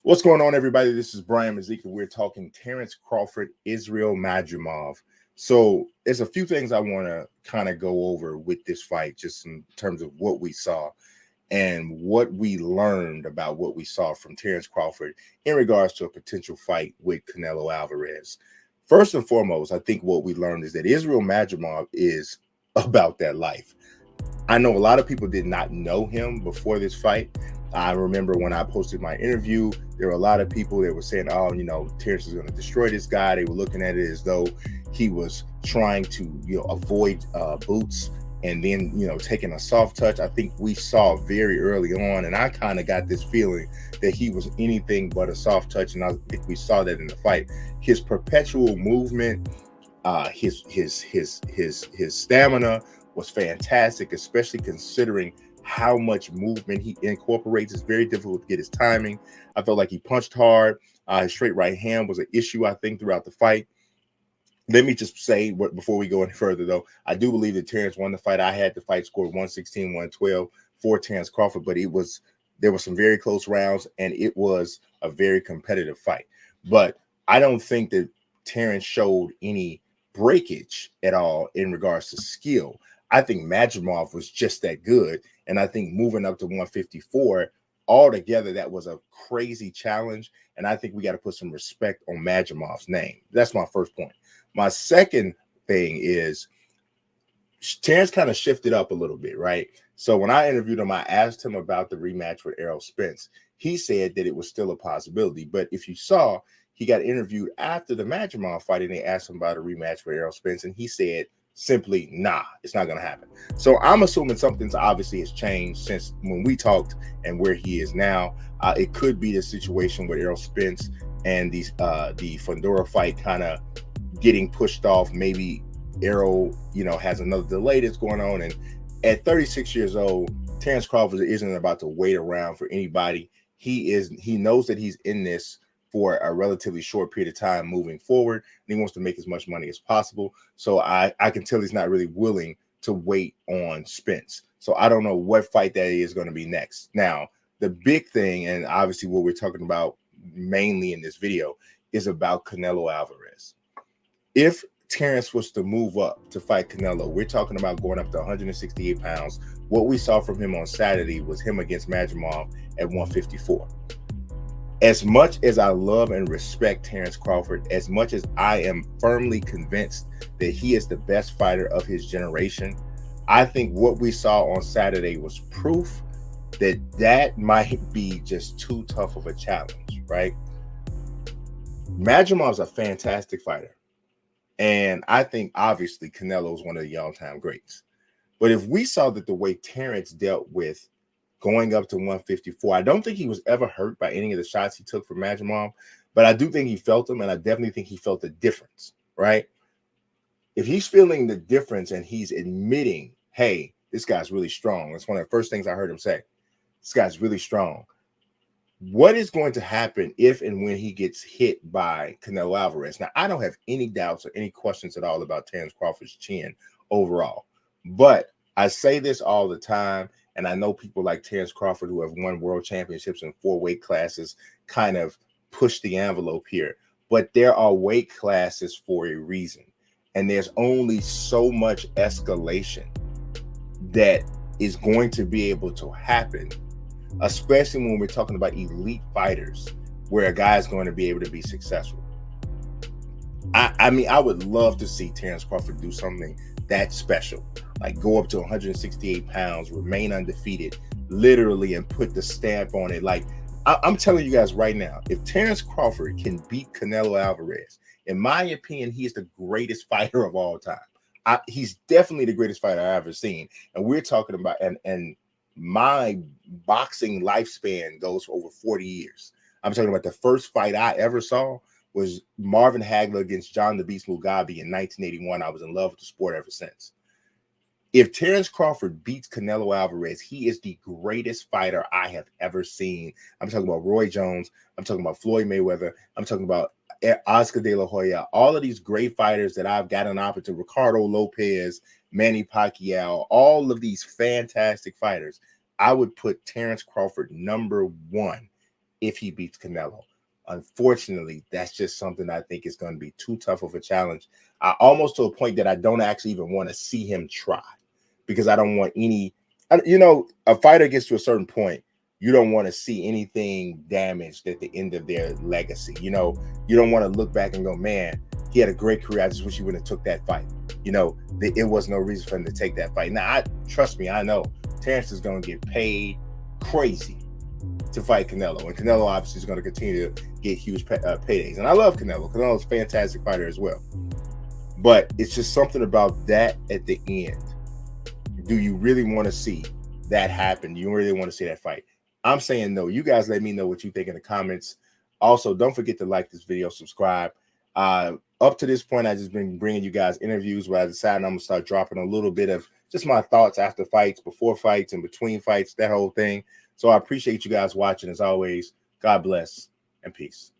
What's going on, everybody? This is Brian Mazique, and we're talking Terence Crawford, Israil Madrimov. So there's a few things I want to kind of go over with this fight, just in terms of what we saw and what we learned about what we saw from Terence Crawford in regards to a potential fight with Canelo Alvarez. First and foremost, I think what we learned is that Israil Madrimov is about that life. I know a lot of people did not know him before this fight. I remember when I posted my interview, there were a lot of people that were saying, oh, Terence is going to destroy this guy. They were looking at it as though he was trying to, avoid boots and then, taking a soft touch. I think we saw very early on, and I kind of got this feeling that he was anything but a soft touch. And I think we saw that in the fight. His perpetual movement, his stamina was fantastic, especially considering how much movement he incorporates. It's very difficult to get his timing. I felt like he punched hard. His straight right hand was an issue, I think, throughout the fight. Let me just say, before we go any further, though, I do believe that Terence won the fight. I had the fight scored 116-112 for Terence Crawford, but there were some very close rounds, and it was a very competitive fight. But I don't think that Terence showed any breakage at all in regards to skill. I think Madrimov was just that good. And I think moving up to 154, altogether, that was a crazy challenge. And I think we got to put some respect on Madrimov's name. That's my first point. My second thing is Terence kind of shifted up a little bit, right? So when I interviewed him, I asked him about the rematch with Errol Spence. He said that it was still a possibility. But if you saw, he got interviewed after the Madrimov fight, and they asked him about a rematch with Errol Spence, and he said simply, nah, it's not going to happen. So I'm assuming something's obviously has changed since when we talked and where he is now. It could be the situation with Errol Spence and the Fundora fight kind of getting pushed off. Maybe Errol, has another delay that's going on. And at 36 years old, Terence Crawford isn't about to wait around for anybody. He knows that he's in this for a relatively short period of time moving forward, and he wants to make as much money as possible. So I can tell he's not really willing to wait on Spence. So I don't know what fight that is going to be next. Now, the big thing, and obviously what we're talking about mainly in this video, is about Canelo Alvarez. If Terence was to move up to fight Canelo, we're talking about going up to 168 pounds. What we saw from him on Saturday was him against Madrimov at 154. As much as I love and respect Terence Crawford, as much as I am firmly convinced that he is the best fighter of his generation, I think what we saw on Saturday was proof that might be just too tough of a challenge, right? Madrimov's a fantastic fighter. And I think, obviously, Canelo is one of the all-time greats. But if we saw that the way Terence dealt with going up to 154, I don't think he was ever hurt by any of the shots he took from Madrimov, but I do think he felt them, and I definitely think he felt the difference, right? If he's feeling the difference and he's admitting, hey, this guy's really strong. That's one of the first things I heard him say. This guy's really strong. What is going to happen if and when he gets hit by Canelo Alvarez? Now, I don't have any doubts or any questions at all about Terence Crawford's chin overall, but I say this all the time, and I know people like Terence Crawford who have won world championships in 4 weight classes kind of push the envelope here, but there are weight classes for a reason, and there's only so much escalation that is going to be able to happen, especially when we're talking about elite fighters, where a guy is going to be able to be successful. I mean, I would love to see Terence Crawford do something that special, like go up to 168 pounds, remain undefeated, literally, and put the stamp on it. Like, I'm telling you guys right now, if Terence Crawford can beat Canelo Alvarez, in my opinion, he is the greatest fighter of all time. He's definitely the greatest fighter I've ever seen. And we're talking about, and my boxing lifespan goes for over 40 years. I'm talking about the first fight I ever saw was Marvin Hagler against John the Beast Mugabe in 1981. I was in love with the sport ever since. If Terence Crawford beats Canelo Alvarez, he is the greatest fighter I have ever seen. I'm talking about Roy Jones. I'm talking about Floyd Mayweather. I'm talking about Oscar De La Hoya. All of these great fighters that I've got an opportunity, Ricardo Lopez, Manny Pacquiao, all of these fantastic fighters. I would put Terence Crawford number 1 if he beats Canelo. Unfortunately, that's just something I think is going to be too tough of a challenge. Almost to a point that I don't actually even want to see him try, because I don't want any, a fighter gets to a certain point, you don't want to see anything damaged at the end of their legacy. You don't want to look back and go, man, he had a great career. I just wish he wouldn't have took that fight. It was no reason for him to take that fight. Now, trust me, I know Terence is going to get paid crazy to fight Canelo, and Canelo obviously is going to continue to get huge paydays. And I love Canelo. Canelo's a fantastic fighter as well. But it's just something about that at the end. Do you really want to see that happen? Do you really want to see that fight? I'm saying no. You guys let me know what you think in the comments. Also, don't forget to like this video, subscribe. Up to this point, I've just been bringing you guys interviews where I decided I'm going to start dropping a little bit of just my thoughts after fights, before fights, and between fights, that whole thing. So I appreciate you guys watching. As always, God bless and peace.